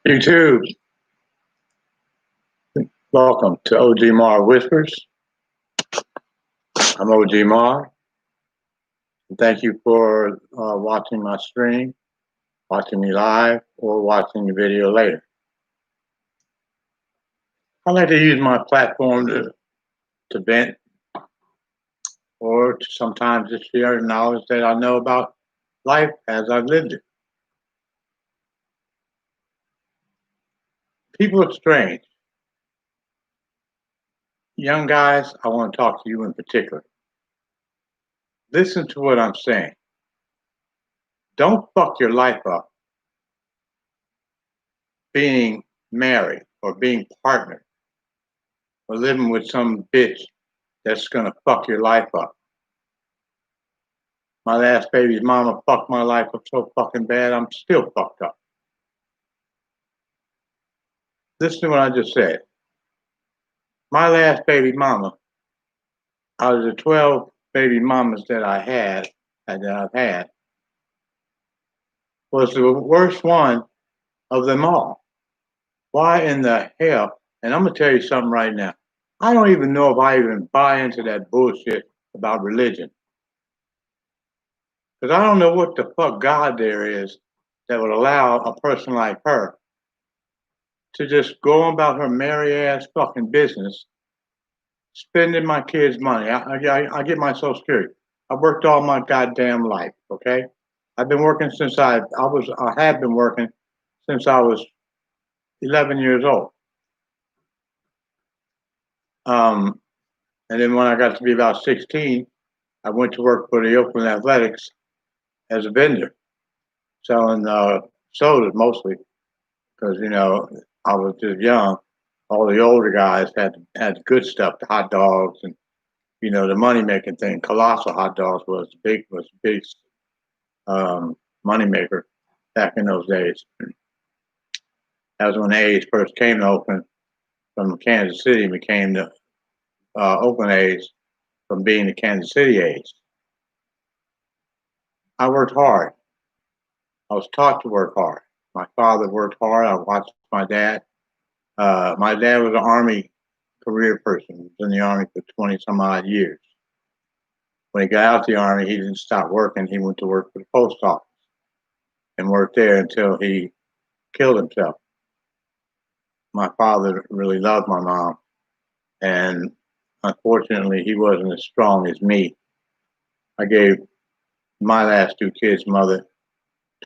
YouTube, welcome to OGMarv Whispers. I'm OGMarv. Thank you for watching my stream, watching me live, or watching the video later. I like to use my platform to vent or to sometimes to share knowledge that I know about life as I've lived it. People are strange. Young guys, I want to talk to you in particular. Listen to what I'm saying. Don't fuck your life up being married or being partnered or living with some bitch that's gonna fuck your life up. My last baby's mama fucked my life up so fucking bad, I'm still fucked up. Listen to what I just said. My last baby mama, out of the 12 baby mamas that I've had, was the worst one of them all. Why in the hell? And I'm gonna tell you something right now. I don't even know if I even buy into that bullshit about religion. Because I don't know what the fuck God there is that would allow a person like her to just go about her merry ass fucking business, spending my kids' money. I get my Social Security. I worked all my goddamn life. Okay, I've been working since I have been working since I was 11 years old. And then when I got to be about 16, I went to work for the Oakland Athletics as a vendor, selling sodas mostly, because I was just young. All the older guys had good stuff, the hot dogs and the money making thing. Colossal hot dogs was big money maker back in those days. That was when A's first came to Oakland from Kansas City and became the Oakland A's from being the Kansas City A's. I worked hard. I was taught to work hard. My father worked hard. I watched my dad. My dad was an Army career person. He was in the Army for 20 some odd years. When he got out of the Army, he didn't stop working. He went to work for the post office and worked there until he killed himself. My father really loved my mom, and unfortunately, he wasn't as strong as me. I gave my last two kids' mother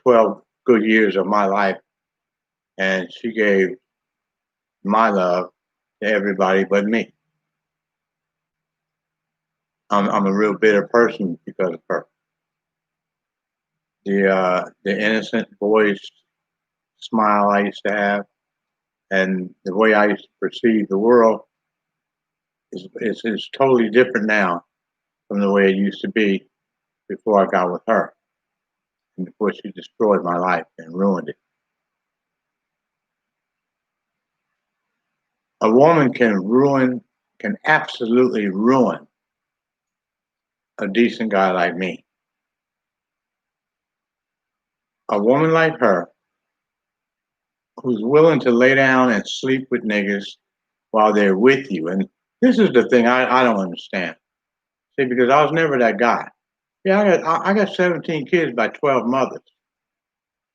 12 good years of my life, and she gave my love to everybody but me. I'm a real bitter person because of her. The innocent boyish smile I used to have, and the way I used to perceive the world is totally different now from the way it used to be before I got with her, and before she destroyed my life and ruined it. A woman can absolutely ruin a decent guy like me. A woman like her, who's willing to lay down and sleep with niggas while they're with you. And this is the thing I don't understand. See, because I was never that guy. Yeah, I got 17 kids by 12 mothers.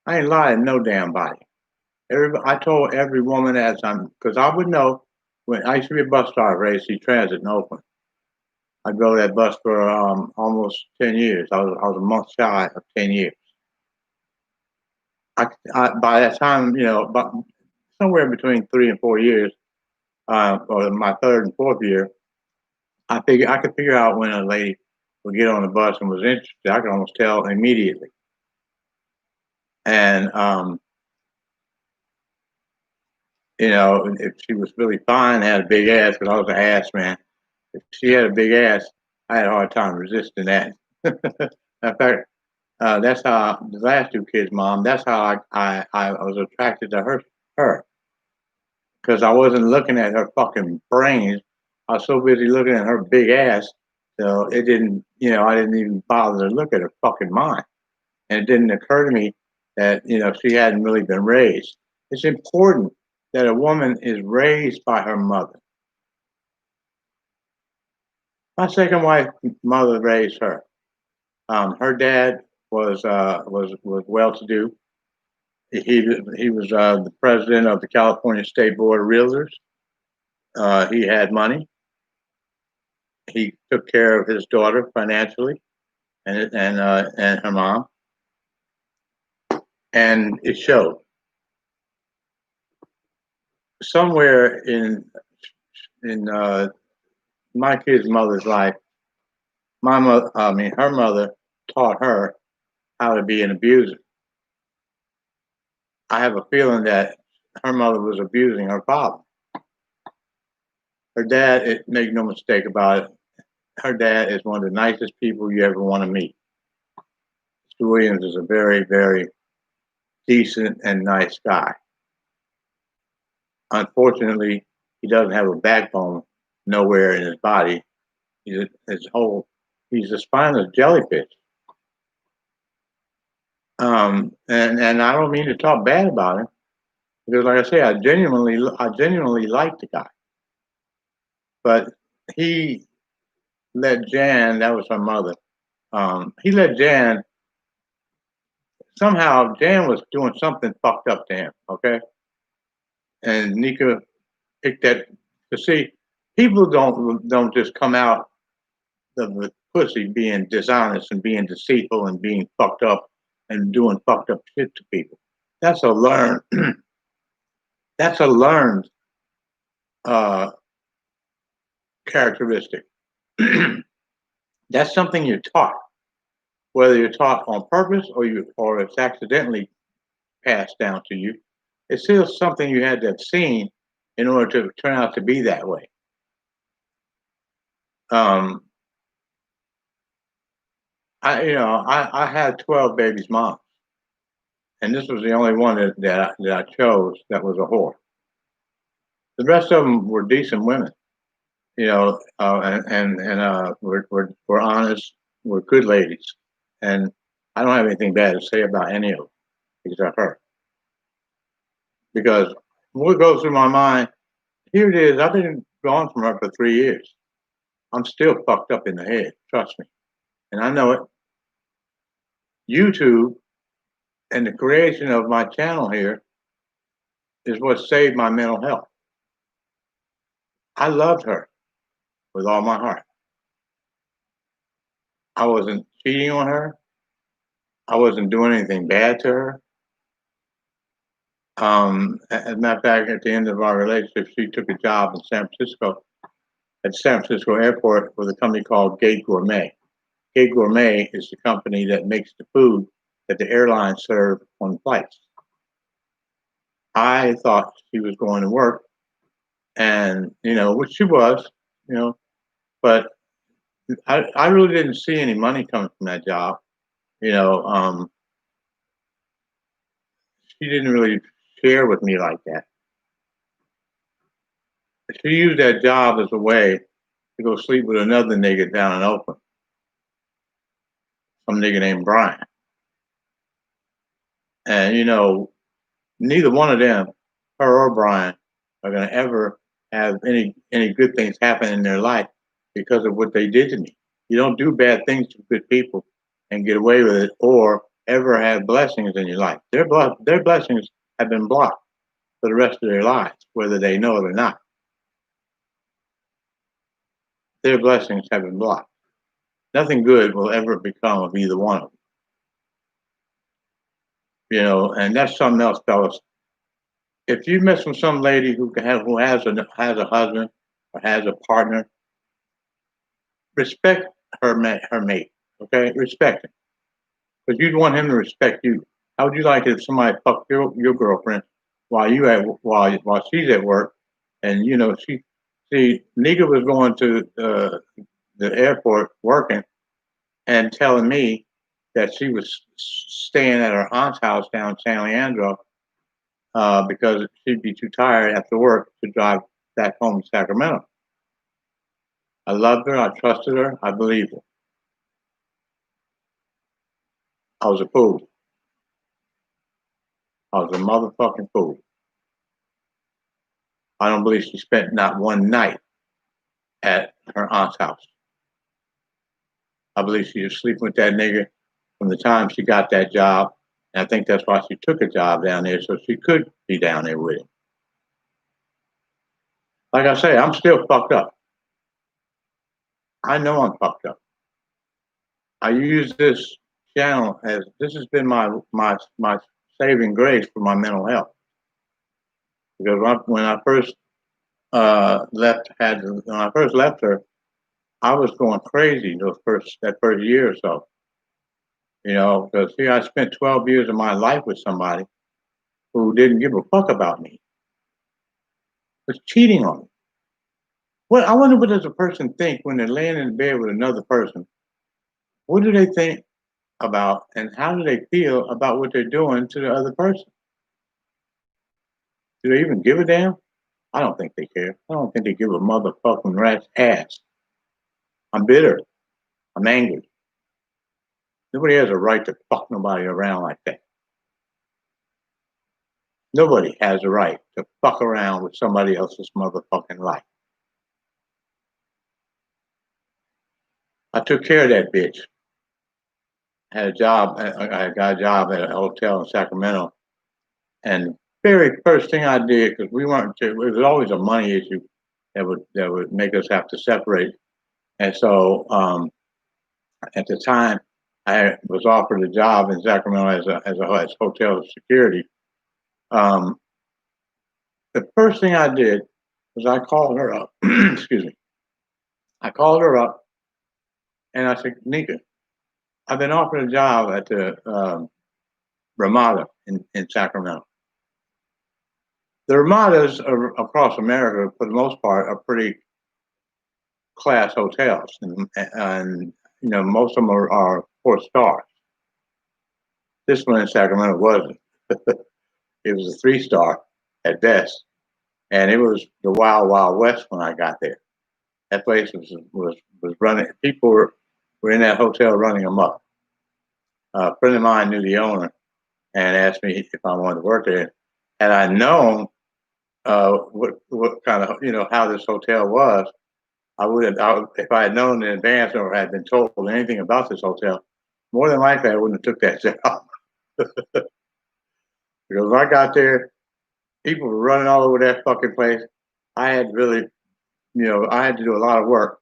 I ain't lying no damn body. I told every woman because I would know when I used to be a bus driver at AC Transit in Oakland. I drove that bus for almost 10 years. I was a month shy of 10 years. By that time, somewhere between 3 and 4 years, or my third and fourth year, I could figure out when a lady would get on the bus and was interested. I could almost tell immediately. And if she was really fine, had a big ass, because I was an ass man. If she had a big ass, I had a hard time resisting that. In fact, that's how the last two kids' mom. That's how I was attracted to her, because I wasn't looking at her fucking brains. I was so busy looking at her big ass, so it didn't. I didn't even bother to look at her fucking mind, and it didn't occur to me that she hadn't really been raised. It's important that a woman is raised by her mother. My second wife, mother raised her. Her dad was well-to-do. He was the president of the California State Board of Realtors. He had money. He took care of his daughter financially, and her mom, and it showed. Somewhere in my kid's mother's life, her mother taught her how to be an abuser. I have a feeling that her mother was abusing her father. Her dad, make no mistake about it, her dad is one of the nicest people you ever want to meet. Mr. Williams is a very, very decent and nice guy. Unfortunately, he doesn't have a backbone nowhere in his body. He's a spineless jellyfish. And I don't mean to talk bad about him, because like I say, I genuinely like the guy. But he let Jan, that was her mother, he let Jan, somehow Jan was doing something fucked up to him, okay? And Nika picked that, to see, people don't just come out of the pussy being dishonest and being deceitful and being fucked up and doing fucked up shit to people. That's a learned, that's a learned characteristic. That's something you're taught, whether you're taught on purpose or it's accidentally passed down to you. It's still something you had to have seen in order to turn out to be that way. I had 12 babies' moms, and this was the only one that I chose that was a whore. The rest of them were decent women, were honest, were good ladies, and I don't have anything bad to say about any of them except her. Because what goes through my mind, here it is, I've been gone from her for 3 years. I'm still fucked up in the head, trust me. And I know it. YouTube and the creation of my channel here is what saved my mental health. I loved her with all my heart. I wasn't cheating on her. I wasn't doing anything bad to her. As a matter of fact, at the end of our relationship, she took a job in San Francisco, at San Francisco Airport, with a company called Gate Gourmet. Gate Gourmet is the company that makes the food that the airlines serve on flights. I thought she was going to work, and which she was, but I really didn't see any money coming from that job. She didn't really share with me like that. She used that job as a way to go sleep with another nigga down in Oakland, some nigga named Brian. And neither one of them, her or Brian, are going to ever have any good things happen in their life because of what they did to me. You don't do bad things to good people and get away with it, or ever have blessings in your life. Their blessings have been blocked for the rest of their lives, whether they know it or not. Their blessings have been blocked. Nothing good will ever become of either one of them. And that's something else, fellas. If you mess with some lady who has a husband or has a partner, respect her mate. Okay, respect him, because you'd want him to respect you. How would you like it if somebody fucked your girlfriend while she's at work, and Nika was going to the airport working and telling me that she was staying at her aunt's house down San Leandro because she'd be too tired after work to drive back home to Sacramento. I loved her. I trusted her. I believed her. I was a fool. I was a motherfucking fool. I don't believe she spent not one night at her aunt's house. I believe she was sleeping with that nigga from the time she got that job. And I think that's why she took a job down there, so she could be down there with him. Like I say, I'm still fucked up. I know I'm fucked up. I use this channel as this has been my saving grace for my mental health. Because when I first left her, I was going crazy that first year or so. You know, because here I spent 12 years of my life with somebody who didn't give a fuck about me, was cheating on me. I wonder what does a person think when they're laying in bed with another person? What do they think about, and how do they feel about what they're doing to the other person? Do they even give a damn? I don't think they care. I don't think they give a motherfucking rat's ass. I'm bitter. I'm angry. Nobody has a right to fuck nobody around like that. Nobody has a right to fuck around with somebody else's motherfucking life. I took care of that bitch. I had a job. I got a job at a hotel in Sacramento, and very first thing I did, because it was always a money issue that would make us have to separate. And so at the time, I was offered a job in Sacramento as hotel security. The first thing I did was I called her up. Excuse me. I called her up and I said, Nika, I've been offered a job at the Ramada in Sacramento. The Ramadas across America, for the most part, are pretty class hotels, and you know most of them are 4 stars. This one in Sacramento wasn't. It was a 3-star at best, and it was the wild, wild west when I got there. That place was running. People were in that hotel running them up. A friend of mine knew the owner and asked me if I wanted to work there. Had I known what kind of how this hotel was, if I had known in advance or had been told anything about this hotel, more than likely I wouldn't have took that job. Because when I got there, people were running all over that fucking place. I had really, I had to do a lot of work.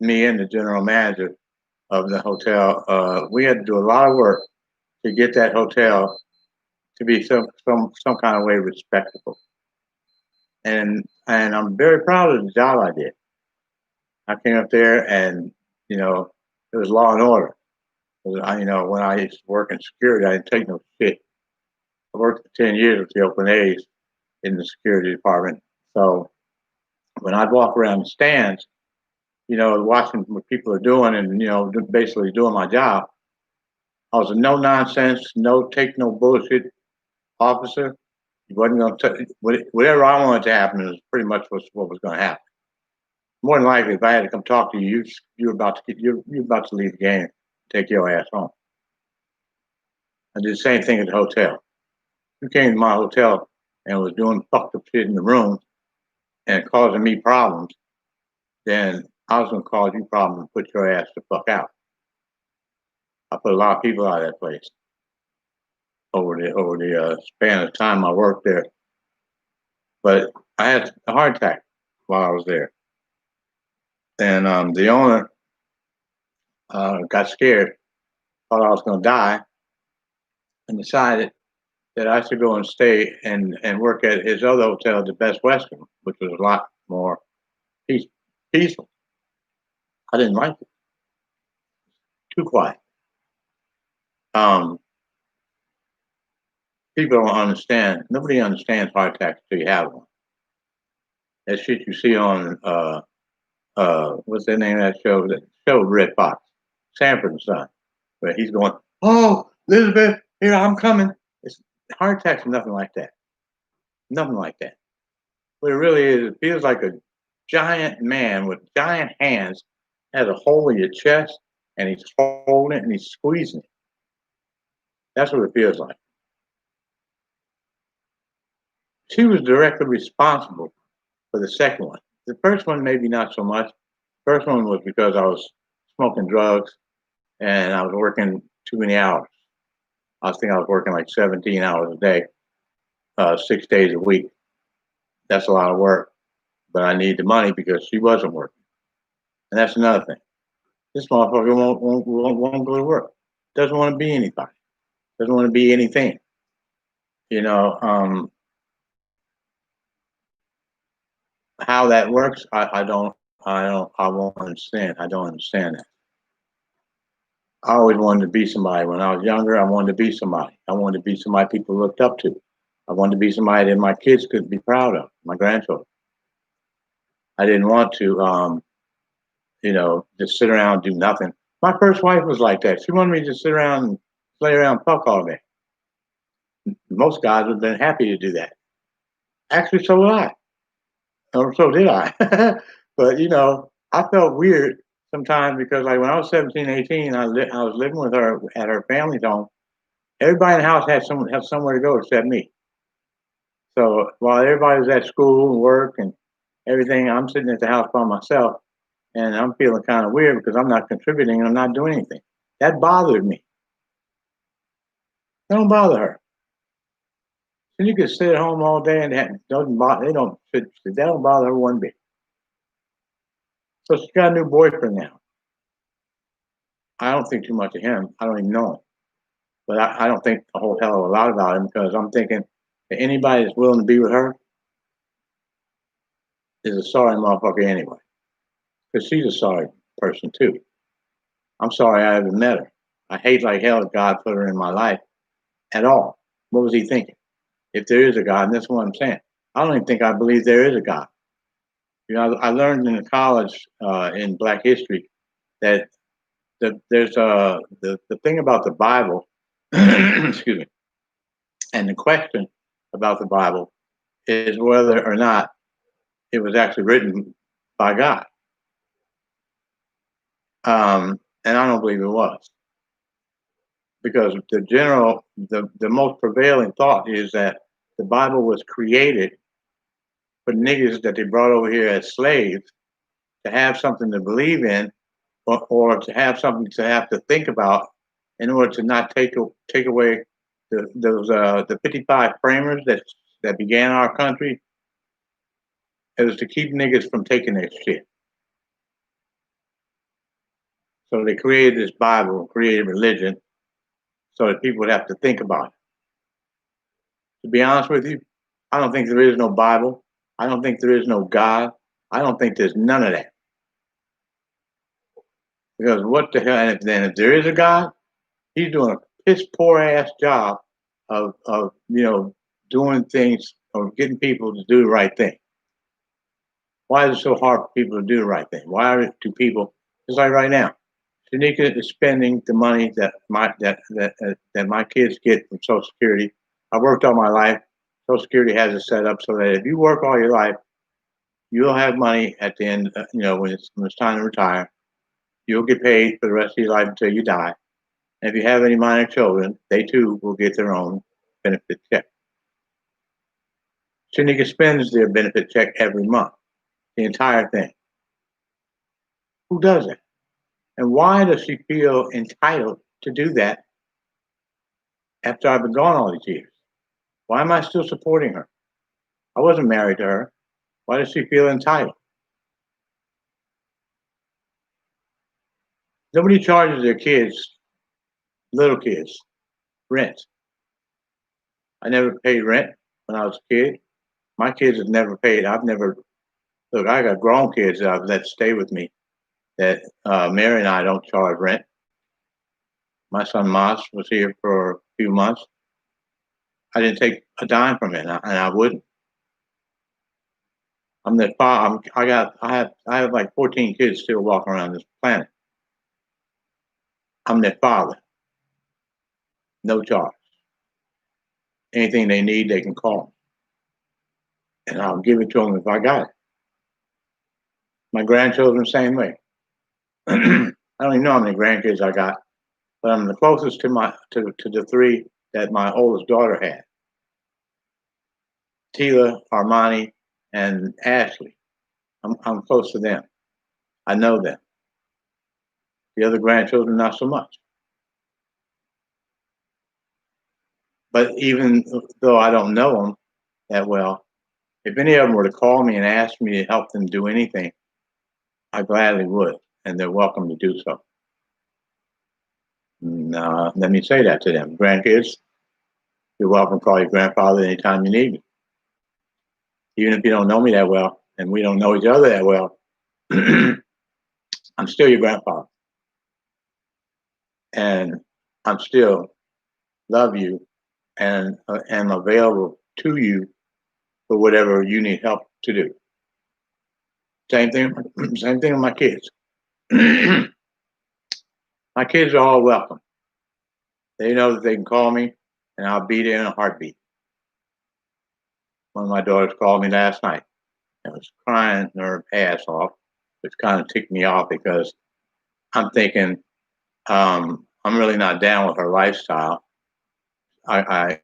Me and the general manager of the hotel, we had to do a lot of work to get that hotel to be some kind of way respectable. And I'm very proud of the job I did. I came up there and, it was law and order. When I used to work in security, I didn't take no shit. I worked for 10 years with the Oakland A's in the security department. So when I'd walk around the stands, watching what people are doing and, basically doing my job, I was a no nonsense, no take no bullshit officer. He wasn't going to whatever I wanted to happen was pretty much what was going to happen. More than likely, if I had to come talk to you, you're about to leave the game, take your ass home. I did the same thing at the hotel. You came to my hotel and was doing fucked up shit in the room and causing me problems, then I was going to cause you problems and put your ass the fuck out. I put a lot of people out of that place over the span of time I worked there. But I had a heart attack while I was there. And the owner got scared, thought I was going to die, and decided that I should go and stay and work at his other hotel, the Best Western, which was a lot more peaceful. I didn't like it. Too quiet. People don't understand. Nobody understands heart attacks until you have one. That shit you see on what's the name of that show? That show Red Fox, Sanford and Son, where he's going, "Oh, Elizabeth, here I'm coming." It's heart attacks are nothing like that. Nothing like that. What it really is, it feels like a giant man with giant hands has a hole in your chest, and he's holding it and he's squeezing it. That's what it feels like. She was directly responsible for the second one. The first one, maybe not so much. First one was because I was smoking drugs and I was working too many hours. I think I was working like 17 hours a day, 6 days a week. That's a lot of work, but I needed the money because she wasn't working. And that's another thing. This motherfucker won't go to work. Doesn't want to be anybody. Doesn't want to be anything. You know, how that works, I won't understand. I don't understand that. I always wanted to be somebody. When I was younger, I wanted to be somebody. I wanted to be somebody people looked up to. I wanted to be somebody that my kids could be proud of, my grandchildren. I didn't want to, just sit around and do nothing. My first wife was like that. She wanted me to sit around and play around and fuck all day. Most guys would have been happy to do that. Actually, so would I. Or so did I. But, I felt weird sometimes because, like, when I was 17, 18, I was living with her at her family's home. Everybody in the house had somewhere to go except me. So while everybody was at school and work and everything, I'm sitting at the house by myself, and I'm feeling kind of weird because I'm not contributing and I'm not doing anything. That bothered me. Don't bother her. And you can sit at home all day and that don't bother her one bit. So she's got a new boyfriend now. I don't think too much of him. I don't even know him. But I don't think a whole hell of a lot about him because I'm thinking that anybody that's willing to be with her is a sorry motherfucker anyway. Because she's a sorry person too. I'm sorry I ever met her. I hate like hell that God put her in my life at all. What was he thinking? If there is a God, and that's what I'm saying. I don't even think I believe there is a God. I learned in college in Black history that there's the thing about the Bible, excuse me, and the question about the Bible is whether or not it was actually written by God. And I don't believe it was. Because the most prevailing thought is that the Bible was created for niggas that they brought over here as slaves to have something to believe in or to have something to have to think about in order to not take away the 55 framers that began our country. It was to keep niggas from taking their shit. So they created this Bible, created religion, so that people would have to think about it. To be honest with you, I don't think there is no Bible. I don't think there is no God. I don't think there's none of that. Because what the hell? And if there is a God, he's doing a piss poor ass job of doing things or getting people to do the right thing. Why is it so hard for people to do the right thing? Why do people, just like right now, Shanika is spending the money that my kids get from Social Security. I worked all my life. Social Security has it set up so that if you work all your life, you'll have money at the end. When it's time to retire, you'll get paid for the rest of your life until you die. And if you have any minor children, they too will get their own benefit check. Shanika spends their benefit check every month, the entire thing. Who does that? And why does she feel entitled to do that after I've been gone all these years? Why am I still supporting her? I wasn't married to her. Why does she feel entitled? Nobody charges their kids, little kids, rent. I never paid rent when I was a kid. My kids have never paid. Look, I got grown kids that I've let stay with me that Mary and I don't charge rent. My son Moss was here for a few months. I didn't take a dime from it, and I wouldn't. I'm the father. I have like 14 kids still walking around this planet. I'm their father. No charge. Anything they need, they can call me, and I'll give it to them if I got it. My grandchildren, same way. I don't even know how many grandkids I got, but I'm the closest to the three that my oldest daughter had. Tila, Armani, and Ashley. I'm close to them. I know them. The other grandchildren, not so much. But even though I don't know them that well, if any of them were to call me and ask me to help them do anything, I gladly would, and they're welcome to do so. And, let me say that to them. Grandkids, you're welcome to call your grandfather anytime you need me. Even if you don't know me that well and we don't know each other that well, I'm still your grandfather. And I'm still love you and am available to you for whatever you need help to do. Same thing, same thing with my kids. My kids are all welcome. They know that they can call me and I'll be there in a heartbeat. One of my daughters called me last night and was crying her ass off, which kind of ticked me off because I'm thinking I'm really not down with her lifestyle. I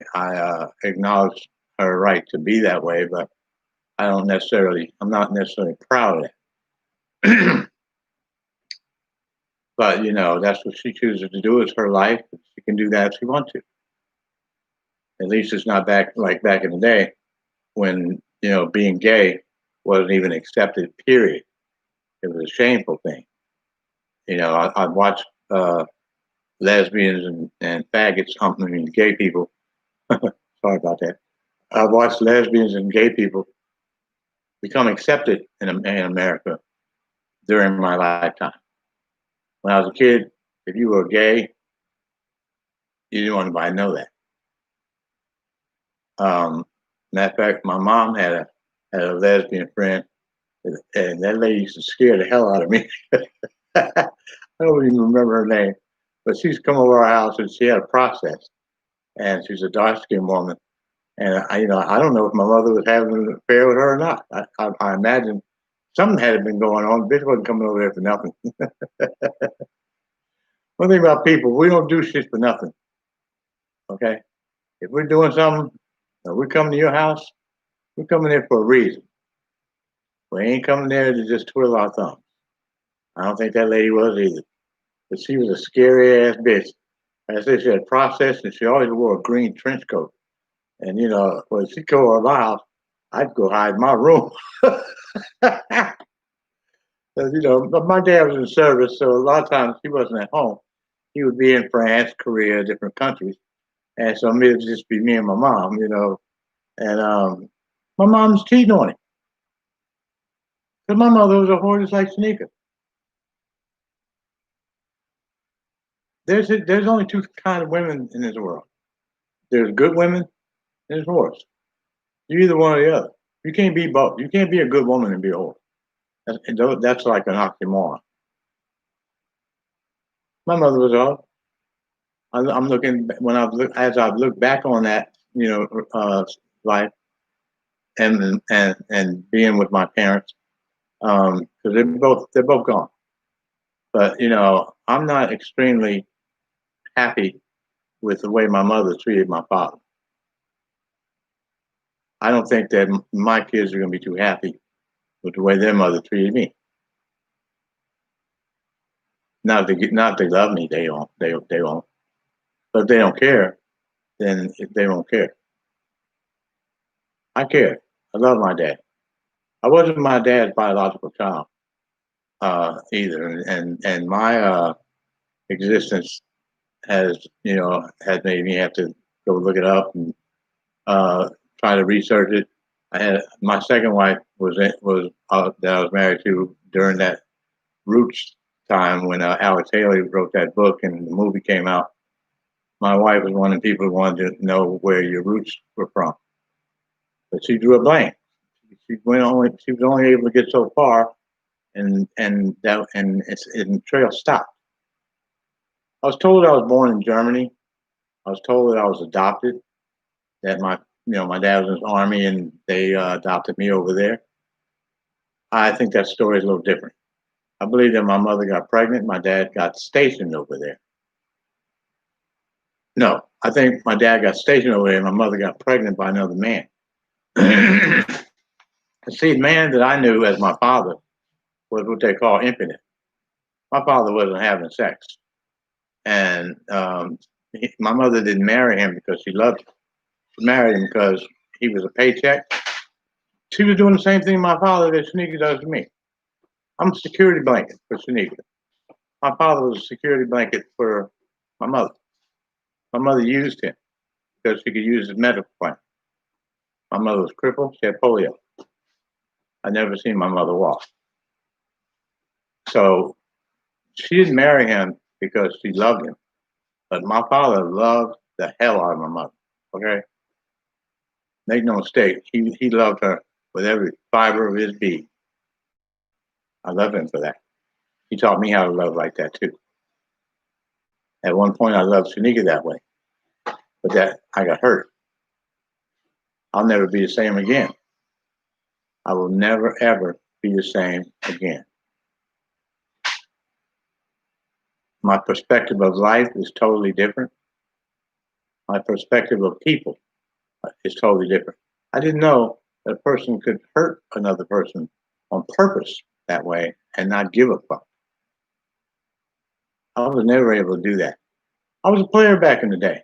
acknowledge her right to be that way, but I'm not necessarily proud of it. But that's what she chooses to do. It's her life. She can do that if she wants to. At least it's not back in the day when being gay wasn't even accepted. Period. It was a shameful thing. I'd watch lesbians and faggots. I mean, gay people. Sorry about that. I've watched lesbians and gay people become accepted in America during my lifetime. When I was a kid, if you were gay, you didn't want anybody to know that. Matter of fact, my mom had a lesbian friend, and that lady used to scare the hell out of me. I don't even remember her name, but she's come over our house and she had a process, and she's a dark-skinned woman. And I don't know if my mother was having an affair with her or not. I imagine something had been going on. Bitch wasn't coming over there for nothing. One thing about people, we don't do shit for nothing. Okay? If we're doing something, or we're coming to your house, we're coming there for a reason. We ain't coming there to just twiddle our thumbs. I don't think that lady was either. But she was a scary ass bitch. I said she had process and she always wore a green trench coat. And when she'd go to my house, I'd go hide in my room. But my dad was in service, so a lot of times he wasn't at home. He would be in France, Korea, different countries. And so it would just be me and my mom, And my mom's cheating on him. Because my mother was a whore just like Sneaker. There's only two kind of women in this world. There's good women and there's whores. You're either one or the other. You can't be both. You can't be a good woman and be a whore. That's like an oxymoron. My mother was all. I'm looking as I've looked back on that, life and being with my parents, because they're both gone. But I'm not extremely happy with the way my mother treated my father. I don't think that my kids are going to be too happy with the way their mother treated me. Not if they love me, they won't. They won't. But if they don't care, then they won't care. I care. I love my dad. I wasn't my dad's biological child either, and my existence has made me have to go look it up and try to research it. I had my second wife that I was married to during that Roots time when Alex Haley wrote that book and the movie came out. My wife was one of the people who wanted to know where your roots were from, but she drew a blank. She was only able to get so far, and the trail stopped. I was told I was born in Germany. I was told that I was adopted. That my dad was in the army and they adopted me over there. I think that story is a little different. I believe that my mother got pregnant. My dad got stationed over there. No, I think my dad got stationed over there and my mother got pregnant by another man. See, the man that I knew as my father was what they call impotent. My father wasn't having sex, and my mother didn't marry him because she loved him. She married him because he was a paycheck. She was doing the same thing my father that Shanika does to me. I'm a security blanket for Shanika. My father was a security blanket for my mother. My mother used him because she could use his medical plan. My mother was crippled. She had polio. I never seen my mother walk. So she didn't marry him because she loved him. But my father loved the hell out of my mother. Okay? Make no mistake, he loved her with every fiber of his being. I love him for that. He taught me how to love like that too. At one point I loved Shanika that way. But that I got hurt. I'll never be the same again. I will never ever be the same again. My perspective of life is totally different. My perspective of people is totally different. I didn't know that a person could hurt another person on purpose that way and not give a fuck. I was never able to do that. I was a player back in the day.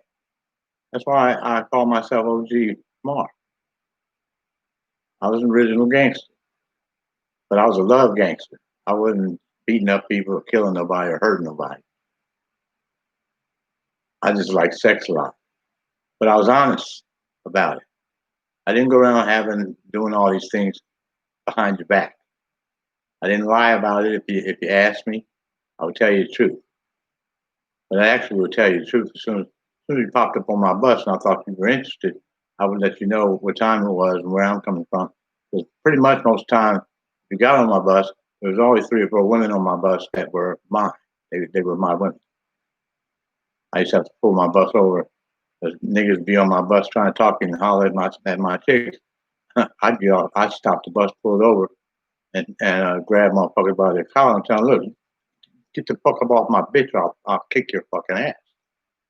That's why I call myself OGMarv. I was an original gangster, but I was a love gangster. I wasn't beating up people or killing nobody or hurting nobody. I just liked sex a lot, but I was honest about it. I didn't go around doing all these things behind your back. I didn't lie about it. If you asked me, I would tell you the truth. But I actually would tell you the truth as soon as you popped up on my bus and I thought you were interested, I would let you know what time it was and where I'm coming from. Because pretty much most of the time, if you got on my bus, there was always 3 or 4 women on my bus that were mine. They were my women. I used to have to pull my bus over because niggas be on my bus trying to talk and holler at my chicks. I'd stop the bus, pull it over, and grab motherfucker by their collar and tell them, look, get the fuck up off my bitch, or I'll kick your fucking ass.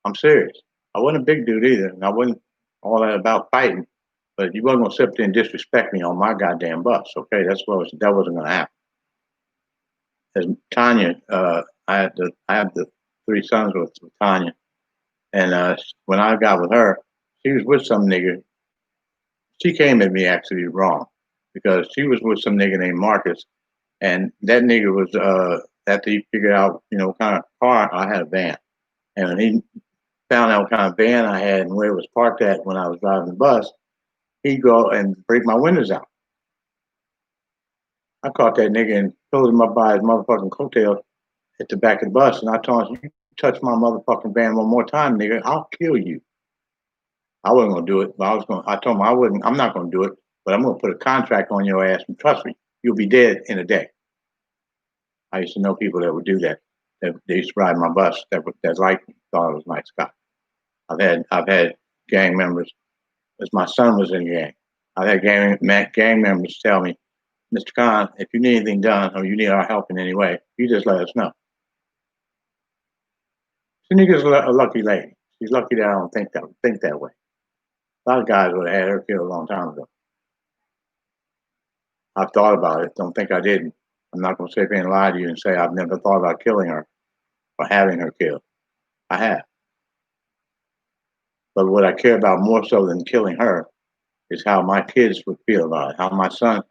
I'm serious. I wasn't a big dude either, and I wasn't all that about fighting. But you wasn't gonna sit there and disrespect me on my goddamn bus, okay? That wasn't gonna happen. As Tanya, I had the 3 sons with Tanya, and when I got with her, she was with some nigga. She came at me actually wrong because she was with some nigga named Marcus, and that nigga was after he figured out what kind of car I had, a van, and when he found out what kind of van I had and where it was parked at when I was driving the bus, he'd go and break my windows out. I caught that nigga and pulled him up by his motherfucking coattails at the back of the bus, and I told him, "You touch my motherfucking van one more time, nigga, I'll kill you." I wasn't gonna do it, but I told him I wouldn't. I'm not gonna do it, but I'm gonna put a contract on your ass, and trust me, you'll be dead in a day. I used to know people that would do that. That they used to ride my bus that liked me, thought I was a nice guy. I've had gang members, as my son was in the gang. I've had gang members tell me, "Mr. Khan, if you need anything done or you need our help in any way, you just let us know." Shanika's a lucky lady. She's lucky that I don't think that way. A lot of guys would have had her killed a long time ago. I've thought about it. Don't think I didn't. I'm not going to sit here and lie to you and say I've never thought about killing her or having her killed. I have. But what I care about more so than killing her is how my kids would feel about it, how my son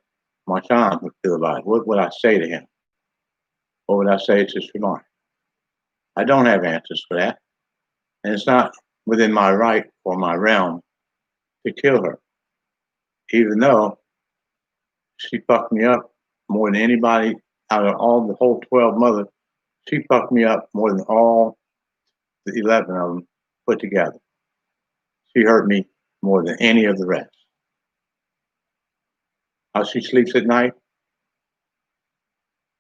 would feel about it. What would I say to him? What would I say to Shamar? I don't have answers for that. And it's not within my right or my realm to kill her, even though she fucked me up more than anybody out of all the whole 12 mothers. She fucked me up more than all the 11 of them put together. She hurt me more than any of the rest. How she sleeps at night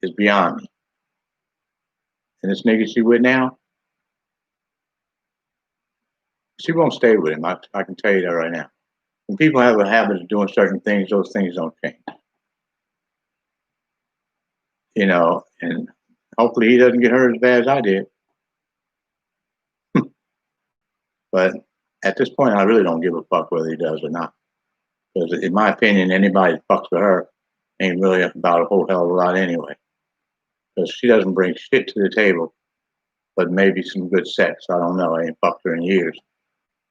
is beyond me. And this nigga she with now, she won't stay with him. I can tell you that right now. When people have a habit of doing certain things, those things don't change. And hopefully he doesn't get hurt as bad as I did. But at this point, I really don't give a fuck whether he does or not. Because in my opinion, anybody that fucks with her ain't really about a whole hell of a lot anyway. Because she doesn't bring shit to the table, but maybe some good sex. I don't know. I ain't fucked her in years.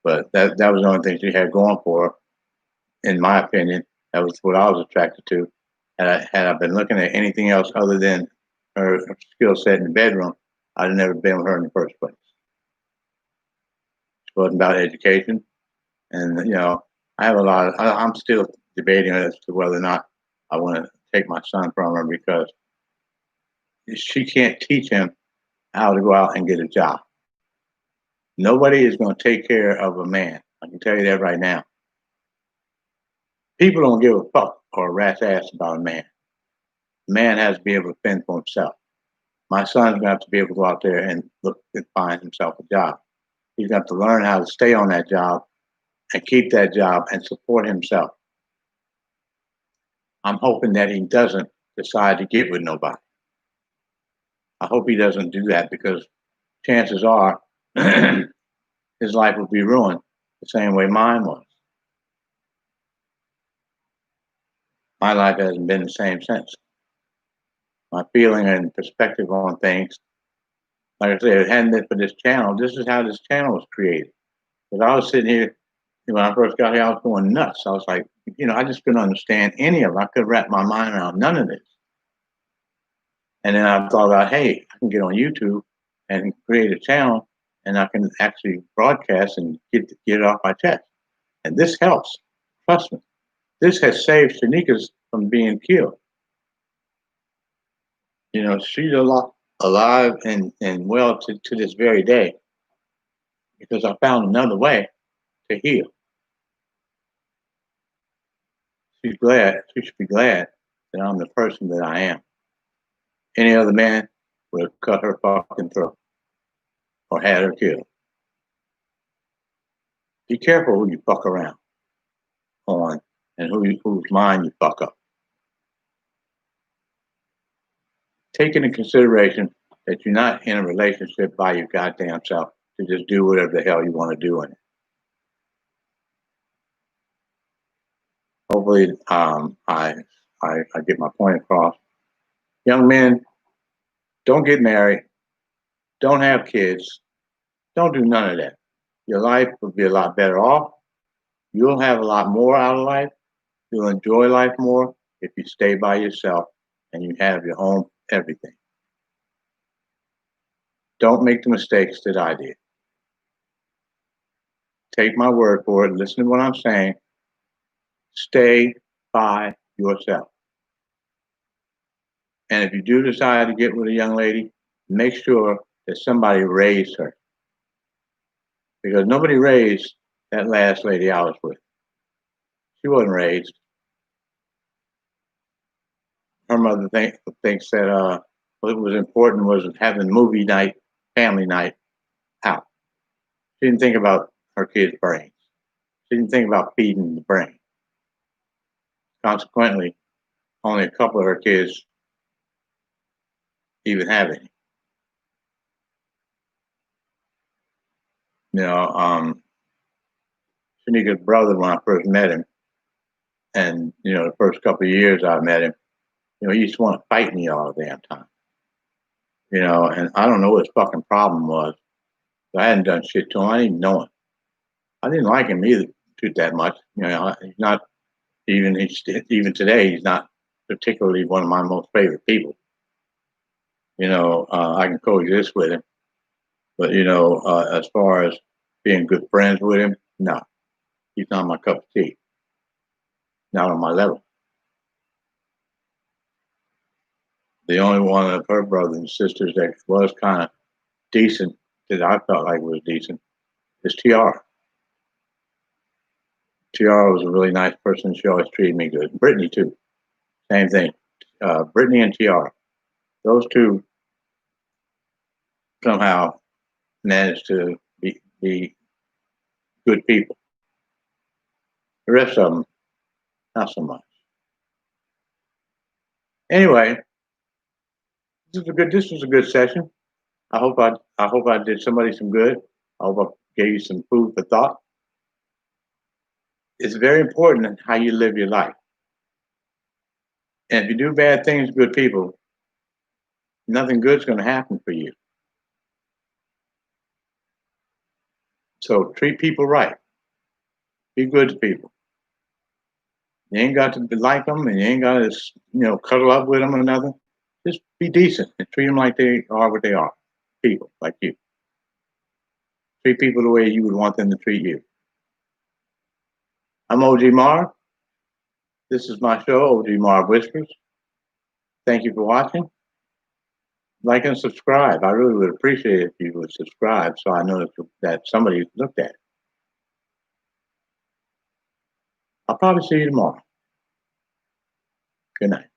But that was the only thing she had going for her, in my opinion. That was what I was attracted to. Had I been looking at anything else other than her skill set in the bedroom, I'd have never been with her in the first place. It wasn't about education. And, you know, I have a lot of, I'm still debating as to whether or not I want to take my son from her, because she can't teach him how to go out and get a job. Nobody is going to take care of a man. I can tell you that right now. People don't give a fuck or a rat's ass about a man. A man has to be able to fend for himself. My son's going to have to be able to go out there and look and find himself a job. He's going to have to learn how to stay on that job and keep that job and support himself. I'm hoping that he doesn't decide to get with nobody. I hope he doesn't do that, because chances are his life will be ruined the same way mine was. My life hasn't been the same since. My feeling and perspective on things, like I said, it hadn't been for this channel. This is how this channel was created. Because I was sitting here, when I first got here, I was going nuts. I was like, I just couldn't understand any of it. I couldn't wrap my mind around none of this. And then I thought about, hey, I can get on YouTube and create a channel, and I can actually broadcast and get it off my chest. And this helps. Trust me. This has saved Shanika from being killed. She's alive and well to this very day, because I found another way to heal. She should be glad that I'm the person that I am. Any other man would have cut her fucking throat or had her killed. Be careful who you fuck around on and whose mind you fuck up. Take into consideration that you're not in a relationship by your goddamn self to just do whatever the hell you want to do in it. Hopefully, I get my point across. Young men, don't get married. Don't have kids. Don't do none of that. Your life will be a lot better off. You'll have a lot more out of life. You'll enjoy life more if you stay by yourself and you have your own everything. Don't make the mistakes that I did. Take my word for it. Listen to what I'm saying. Stay by yourself. And if you do decide to get with a young lady, make sure that somebody raised her. Because nobody raised that last lady I was with. She wasn't raised. Her mother thinks that what was important was having movie night, family night out. She didn't think about her kids' brains. She didn't think about feeding the brain. Consequently, only a couple of her kids even have any. Shanika's brother, when I first met him, and the first couple of years I met him, he used to want to fight me all the damn time. And I don't know what his fucking problem was. I hadn't done shit to him. I didn't even know him. I didn't like him either that much. He's not even today. He's not particularly one of my most favorite people. I can coexist with him, but as far as being good friends with him, no, he's not my cup of tea. Not on my level. The only one of her brothers and sisters that was kind of decent, that I felt like was decent, is Tiara. Tiara was a really nice person. She always treated me good. Brittany too. Same thing. Brittany and Tiara. Those two somehow managed to be good people. The rest of them, not so much. Anyway, this was a good session. I hope I did somebody some good. I hope I gave you some food for thought. it's very important how you live your life. And if you do bad things to good people, nothing good's going to happen for you. So treat people right. Be good to people. You ain't got to like them, and you ain't got to, cuddle up with them or nothing. Just be decent and treat them like they are what they are. People like you. Treat people the way you would want them to treat you. I'm OGMarv. This is my show, OGMarv Whispers. Thank you for watching. Like and subscribe. I really would appreciate it if you would subscribe so I know that somebody looked at it. I'll probably see you tomorrow. Good night.